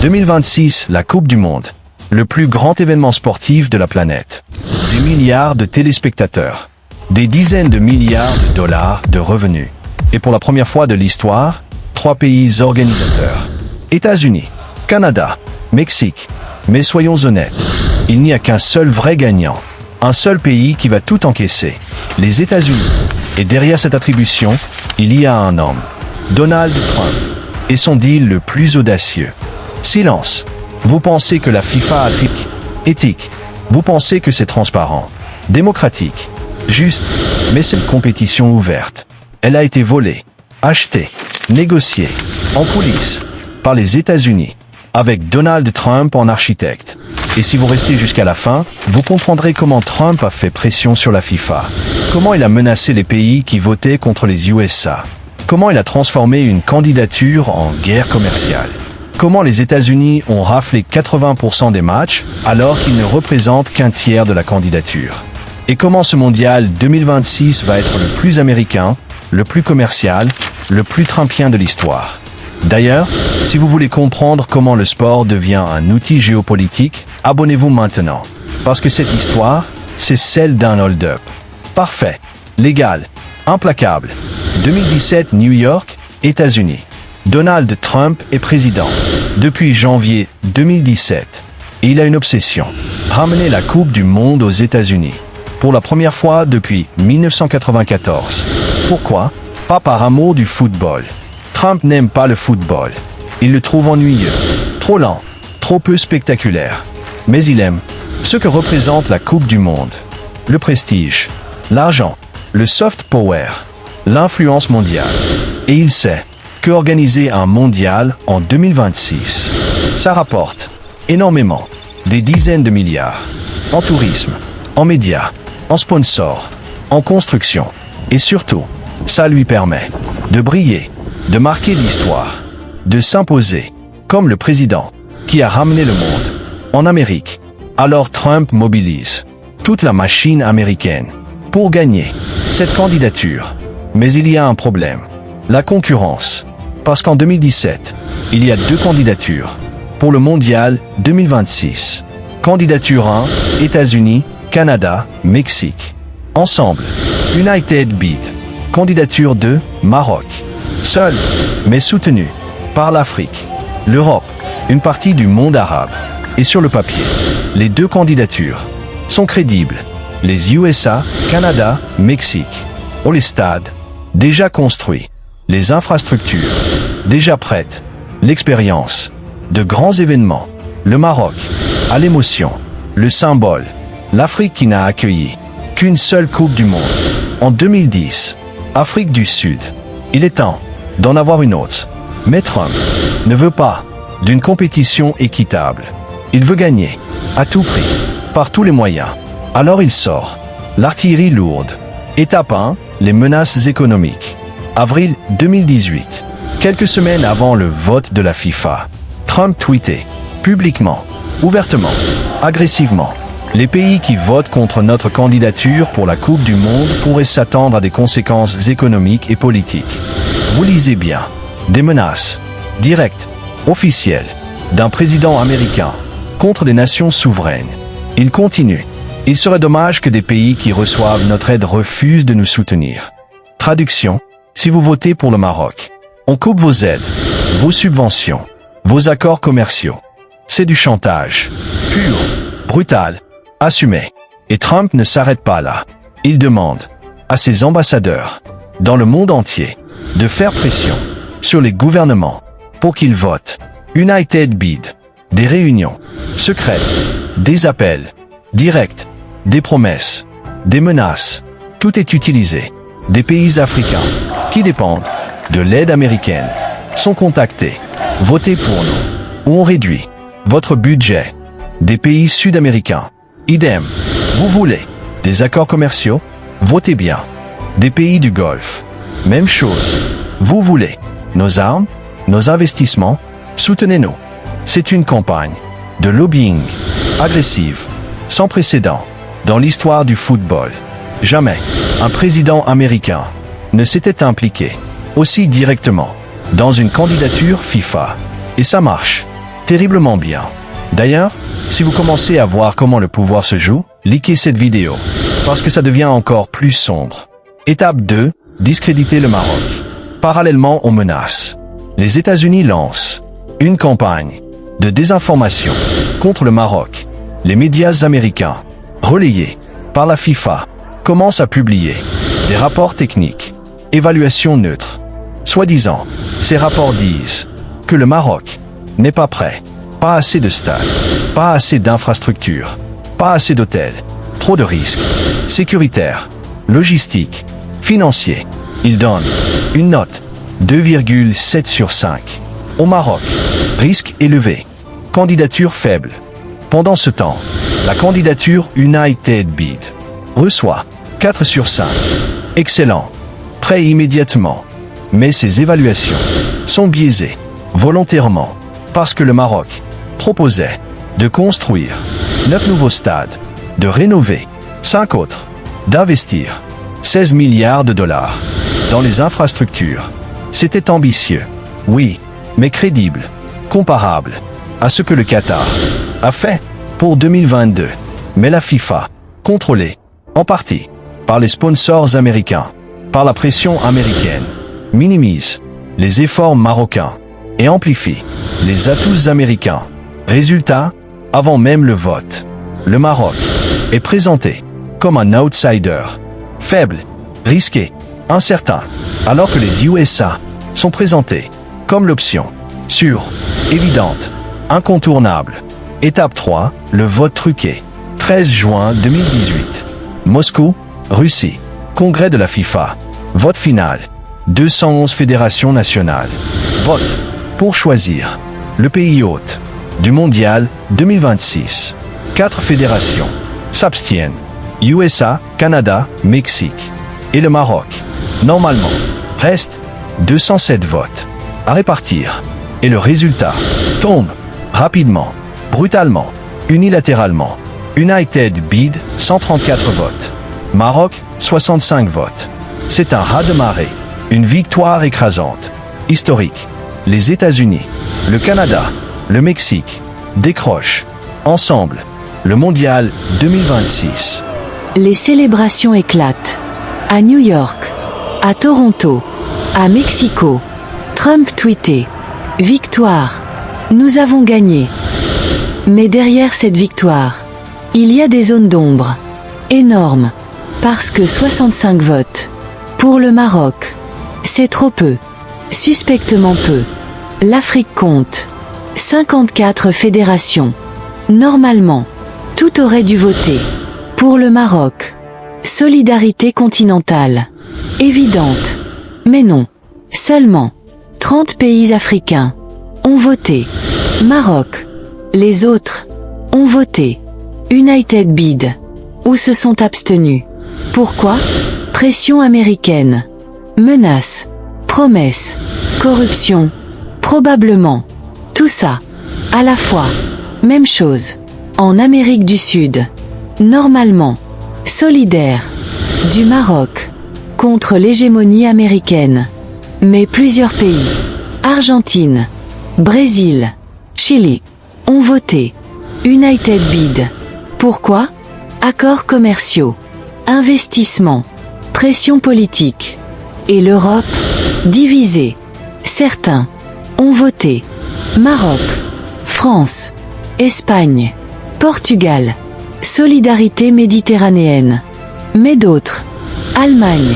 2026, la Coupe du Monde. Le plus grand événement sportif de la planète. Des milliards de téléspectateurs. Des dizaines de milliards de dollars de revenus. Et pour la première fois de l'histoire, 3 pays organisateurs. États-Unis, Canada, Mexique. Mais soyons honnêtes, il n'y a qu'un seul vrai gagnant. Un seul pays qui va tout encaisser. Les États-Unis. Et derrière cette attribution, il y a un homme. Donald Trump. Et son deal le plus audacieux. Silence. Vous pensez que la FIFA a éthique. Vous pensez que c'est transparent. Démocratique. Juste. Mais cette compétition ouverte. Elle a été volée, achetée, négociée, en coulisses, par les États-Unis, avec Donald Trump en architecte. Et si vous restez jusqu'à la fin, vous comprendrez comment Trump a fait pression sur la FIFA. Comment il a menacé les pays qui votaient contre les USA. Comment il a transformé une candidature en guerre commerciale. Comment les États-Unis ont raflé 80% des matchs alors qu'ils ne représentent qu'un tiers de la candidature. Et comment ce mondial 2026 va être le plus américain, le plus commercial, le plus trumpien de l'histoire. D'ailleurs, si vous voulez comprendre comment le sport devient un outil géopolitique, abonnez-vous maintenant. Parce que cette histoire, c'est celle d'un hold-up. Parfait, légal, implacable. 2017, New York, États-Unis. Donald Trump est président depuis janvier 2017. Et il a une obsession. Ramener la Coupe du Monde aux États-Unis. Pour la première fois depuis 1994. Pourquoi? Pas par amour du football. Trump n'aime pas le football. Il le trouve ennuyeux, trop lent, trop peu spectaculaire. Mais il aime ce que représente la Coupe du Monde. Le prestige, l'argent, le soft power, l'influence mondiale. Et il sait que organiser un mondial en 2026, ça rapporte énormément, des dizaines de milliards, en tourisme, en médias, en sponsors, en construction. Et surtout, ça lui permet de briller, de marquer l'histoire, de s'imposer, comme le président qui a ramené le monde en Amérique. Alors Trump mobilise toute la machine américaine pour gagner cette candidature. Mais il y a un problème, la concurrence. Parce qu'en 2017, il y a 2 candidatures pour le mondial 2026. Candidature 1, États-Unis, Canada, Mexique. Ensemble, United Bid. Candidature 2, Maroc. Seul, mais soutenu par l'Afrique, l'Europe, une partie du monde arabe. Et sur le papier, les 2 candidatures sont crédibles. Les USA, Canada, Mexique. Ont les stades déjà construits, les infrastructures déjà prêtes, l'expérience, de grands événements. Le Maroc a l'émotion, le symbole. L'Afrique qui n'a accueilli qu'une seule Coupe du Monde. En 2010, Afrique du Sud. Il est temps d'en avoir une autre. Mais Trump ne veut pas d'une compétition équitable. Il veut gagner, à tout prix, par tous les moyens. Alors il sort l'artillerie lourde. Étape 1, les menaces économiques. Avril 2018. Quelques semaines avant le vote de la FIFA, Trump tweetait, publiquement, ouvertement, agressivement. Les pays qui votent contre notre candidature pour la Coupe du Monde pourraient s'attendre à des conséquences économiques et politiques. Vous lisez bien. Des menaces, directes, officielles, d'un président américain, contre des nations souveraines. Il continue. Il serait dommage que des pays qui reçoivent notre aide refusent de nous soutenir. Traduction. Si vous votez pour le Maroc, on coupe vos aides, vos subventions, vos accords commerciaux. C'est du chantage. Pur, brutal, assumé. Et Trump ne s'arrête pas là. Il demande à ses ambassadeurs, dans le monde entier, de faire pression sur les gouvernements pour qu'ils votent. United Bid. Des réunions secrètes, des appels directs, des promesses, des menaces. Tout est utilisé. Des pays africains qui dépendent de l'aide américaine sont contactés. Votez pour nous ou on réduit votre budget. Des pays sud-américains. Idem. Vous voulez des accords commerciaux? Votez bien. Des pays du Golfe. Même chose. Vous voulez nos armes, nos investissements? Soutenez-nous. C'est une campagne de lobbying agressive, sans précédent dans l'histoire du football. Jamais un président américain ne s'était impliqué aussi directement dans une candidature FIFA. Et ça marche. terriblement bien. D'ailleurs, si vous commencez à voir comment le pouvoir se joue, likez cette vidéo, parce que ça devient encore plus sombre. Étape 2, discréditer le Maroc. Parallèlement aux menaces, les États-Unis lancent une campagne de désinformation contre le Maroc. Les médias américains, relayés par la FIFA, commencent à publier des rapports techniques, évaluations neutres. Soi-disant, ces rapports disent que le Maroc n'est pas prêt, pas assez de stades, pas assez d'infrastructures, pas assez d'hôtels, trop de risques sécuritaires, logistiques, financiers. Ils donnent une note 2,7 sur 5 au Maroc. Risque élevé, candidature faible. Pendant ce temps, la candidature United Bid reçoit 4 sur 5. Excellent, prêt immédiatement. Mais ces évaluations sont biaisées, volontairement, parce que le Maroc proposait de construire 9 nouveaux stades, de rénover 5 autres, d'investir 16 milliards de dollars dans les infrastructures. C'était ambitieux, oui, mais crédible, comparable à ce que le Qatar a fait pour 2022. Mais la FIFA, contrôlée, en partie, par les sponsors américains, par la pression américaine, minimise les efforts marocains et amplifie les atouts américains. Résultat, avant même le vote, le Maroc est présenté comme un outsider, faible, risqué, incertain, alors que les USA sont présentés comme l'option sûre, évidente, incontournable. Étape 3, le vote truqué. 13 juin 2018. Moscou, Russie. Congrès de la FIFA. Vote final. 211 fédérations nationales. Vote pour choisir le pays hôte du Mondial 2026. 4 fédérations s'abstiennent. USA, Canada, Mexique et le Maroc. Normalement, reste 207 votes à répartir. Et le résultat tombe rapidement, brutalement, unilatéralement. United Bid, 134 votes. Maroc, 65 votes. C'est un raz-de-marée, une victoire écrasante, historique. Les États-Unis, le Canada, le Mexique décrochent, ensemble, le Mondial 2026. Les célébrations éclatent. À New York, à Toronto, à Mexico. Trump tweetait « Victoire, nous avons gagné ». Mais derrière cette victoire, il y a des zones d'ombre énormes, parce que 65 votes pour le Maroc, c'est trop peu, suspectement peu. L'Afrique compte 54 fédérations. Normalement, tout aurait dû voter pour le Maroc. Solidarité continentale, évidente, mais non. Seulement 30 pays africains ont voté Maroc. Les autres ont voté United Bid ou se sont abstenus. Pourquoi? Pression américaine, menaces, promesses, corruption, probablement. Tout ça, à la fois. Même chose. En Amérique du Sud. Normalement. Solidaire. Du Maroc. Contre l'hégémonie américaine. Mais plusieurs pays. Argentine. Brésil. Chili. Ont voté. United Bid. Pourquoi? Accords commerciaux. Investissements. Pression politique. Et l'Europe? Divisée. Certains ont voté Maroc, France, Espagne, Portugal, solidarité méditerranéenne. Mais d'autres, Allemagne,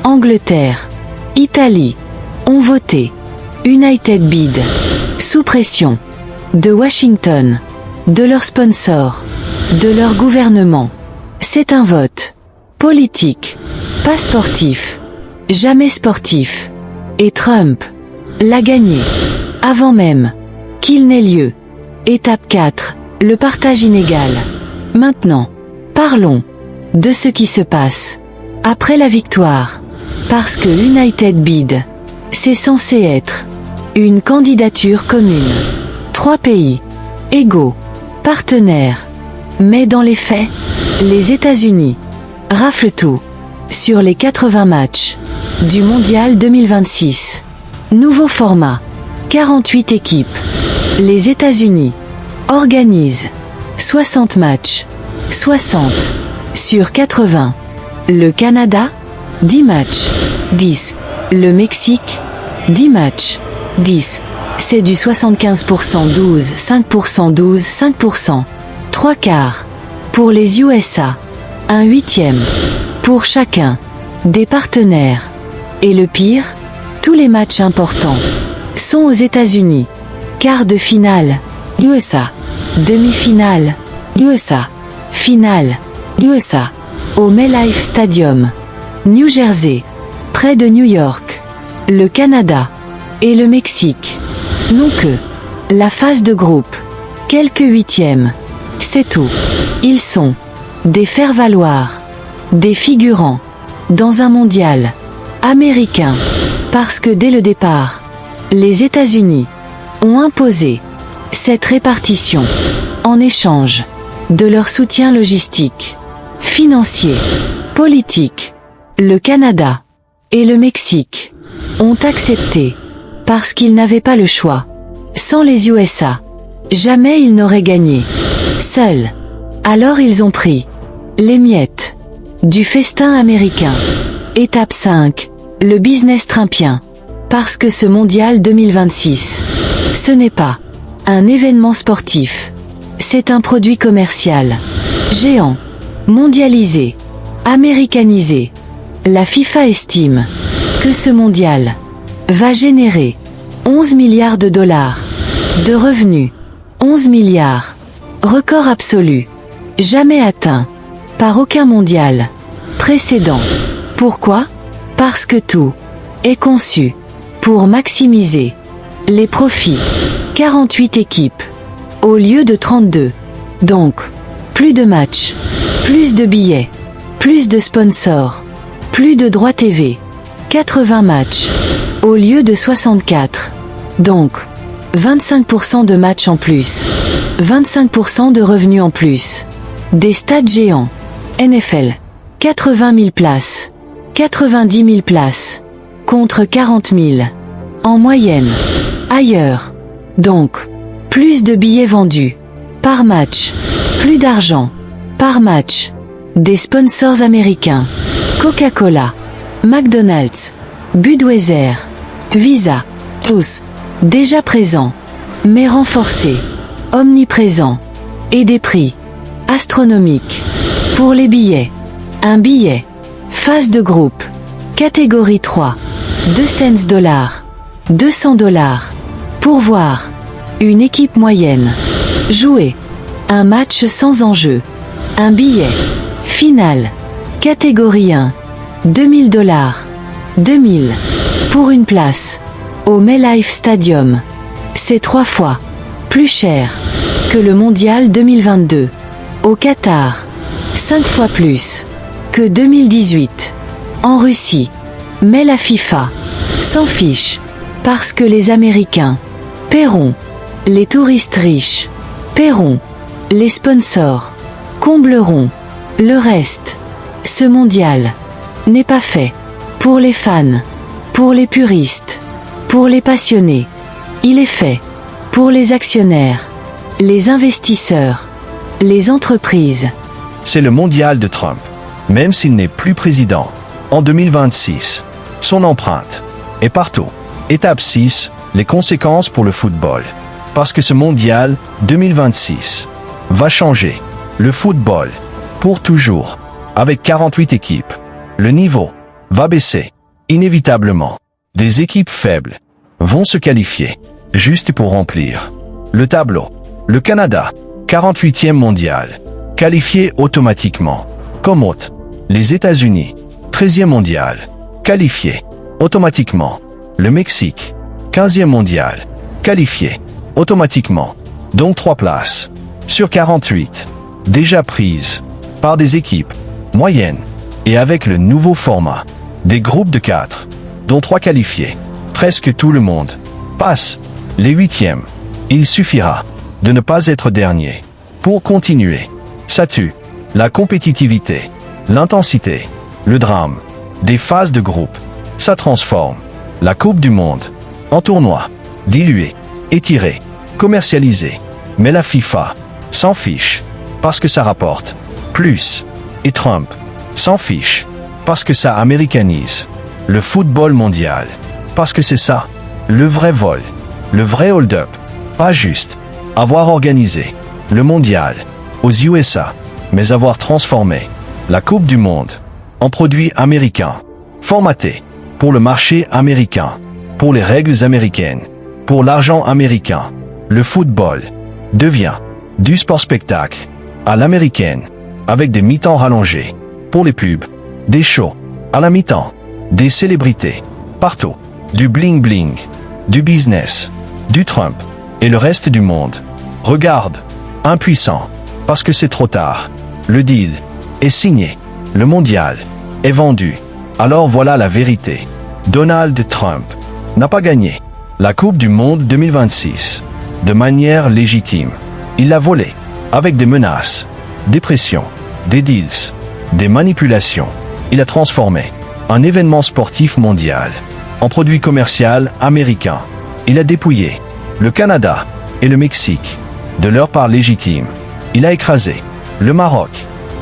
Angleterre, Italie, ont voté United Bid, sous pression de Washington, de leurs sponsors, de leur gouvernement. C'est un vote politique, pas sportif, jamais sportif. Et Trump l'a gagné, avant même qu'il n'ait lieu. Étape 4, le partage inégal. Maintenant, parlons de ce qui se passe après la victoire. Parce que United Bid, c'est censé être une candidature commune. 3 pays, égaux, partenaires. Mais dans les faits, les États-Unis raflent tout sur les 80 matchs du Mondial 2026. Nouveau format, 48 équipes, Les États-Unis organisent 60 matchs, 60 sur 80. Le Canada, 10 matchs, 10. Le Mexique, 10 matchs, 10. C'est du 75%, 12, 5%, 12, 5%. 3 quarts. Pour les USA, un huitième. Pour chacun des partenaires. Et le pire, tous les matchs importants sont aux États-Unis. Quart de finale, USA. Demi-finale, USA. Finale, USA. Au MetLife Stadium, New Jersey, près de New York. Le Canada et le Mexique n'ont que la phase de groupe. Quelques huitièmes. C'est tout. Ils sont des faire-valoir, des figurants, dans un mondial américain. Parce que dès le départ, les États-Unis ont imposé cette répartition en échange de leur soutien logistique, financier, politique. Le Canada et le Mexique ont accepté parce qu'ils n'avaient pas le choix. Sans les USA, jamais ils n'auraient gagné. Seuls. Alors ils ont pris les miettes du festin américain. Étape 5. Le business trumpien. Parce que ce mondial 2026, ce n'est pas un événement sportif. C'est un produit commercial. Géant. Mondialisé. Américanisé. La FIFA estime que ce mondial va générer 11 milliards de dollars de revenus. 11 milliards. Record absolu. Jamais atteint par aucun mondial précédent. Pourquoi ? Parce que tout est conçu pour maximiser les profits. 48 équipes au lieu de 32. Donc, plus de matchs, plus de billets, plus de sponsors, plus de droits TV. 80 matchs au lieu de 64. Donc, 25% de matchs en plus. 25% de revenus en plus. Des stades géants. NFL. 80 000 places. 90 000 places. Contre 40 000. En moyenne. Ailleurs. Donc, plus de billets vendus. Par match. Plus d'argent. Par match. Des sponsors américains. Coca-Cola. McDonald's. Budweiser. Visa. Tous. Déjà présents. Mais renforcés. Omniprésents. Et des prix astronomiques. Pour les billets. Un billet. Phase de groupe. Catégorie 3. 2 cents dollars. 200 dollars. Pour voir une équipe moyenne jouer un match sans enjeu. Un billet. Final. Catégorie 1. 2000 dollars. 2000. Pour une place. Au MetLife Stadium. C'est 3 fois plus cher que le mondial 2022. Au Qatar. 5 fois plus que 2018. En Russie. Mais la FIFA s'en fiche. Parce que les Américains paieront. Les touristes riches paieront. Les sponsors combleront. Le reste. Ce mondial n'est pas fait pour les fans, pour les puristes, pour les passionnés. Il est fait pour les actionnaires, les investisseurs, les entreprises. C'est le mondial de Trump. Même s'il n'est plus président, en 2026, son empreinte est partout. Étape 6, les conséquences pour le football. Parce que ce mondial 2026 va changer le football pour toujours. Avec 48 équipes, le niveau va baisser. Inévitablement, des équipes faibles vont se qualifier juste pour remplir le tableau. Le Canada, 48e mondial, qualifié automatiquement comme hôte. Les États-Unis, 13e mondial, qualifié automatiquement. Le Mexique, 15e mondial, qualifié automatiquement. Donc 3 places sur 48, déjà prises par des équipes moyennes. Et avec le nouveau format, des groupes de 4, dont 3 qualifiés, presque tout le monde passe les huitièmes. Il suffira de ne pas être dernier pour continuer. Ça tue la compétitivité, l'intensité, le drame des phases de groupe. Ça transforme la Coupe du Monde en tournoi, dilué, étiré, commercialisé. Mais la FIFA s'en fiche, parce que ça rapporte plus. Et Trump s'en fiche, parce que ça américanise le football mondial. Parce que c'est ça, le vrai vol, le vrai hold-up. Pas juste avoir organisé le mondial aux USA, mais avoir transformé la Coupe du Monde en produit américain, formaté pour le marché américain, pour les règles américaines, pour l'argent américain. Le football devient du sport-spectacle à l'américaine, avec des mi-temps rallongés, pour les pubs, des shows à la mi-temps, des célébrités, partout, du bling-bling, du business, du Trump et le reste du monde. Regarde, impuissant, parce que c'est trop tard. Le deal est signé, le mondial est vendu. Alors voilà la vérité. Donald Trump n'a pas gagné la Coupe du Monde 2026 de manière légitime. Il l'a volée avec des menaces, des pressions, des deals, des manipulations. Il a transformé un événement sportif mondial en produit commercial américain. Il a dépouillé le Canada et le Mexique de leur part légitime. Il a écrasé le Maroc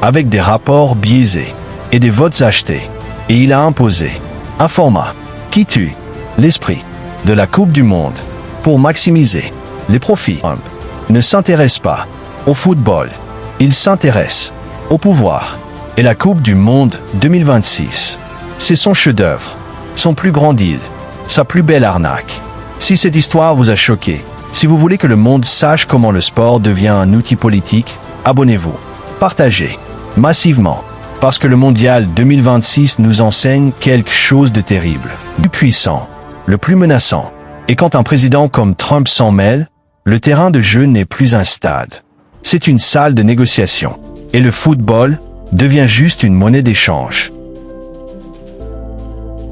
avec des rapports biaisés et des votes achetés. Et il a imposé un format qui tue l'esprit de la Coupe du Monde pour maximiser les profits. Trump ne s'intéresse pas au football, il s'intéresse au pouvoir. Et la Coupe du Monde 2026, c'est son chef-d'œuvre, son plus grand deal, sa plus belle arnaque. Si cette histoire vous a choqué, si vous voulez que le monde sache comment le sport devient un outil politique, abonnez-vous, partagez massivement, parce que le Mondial 2026 nous enseigne quelque chose de terrible, le plus puissant, le plus menaçant. Et quand un président comme Trump s'en mêle, le terrain de jeu n'est plus un stade. C'est une salle de négociation. Et le football devient juste une monnaie d'échange.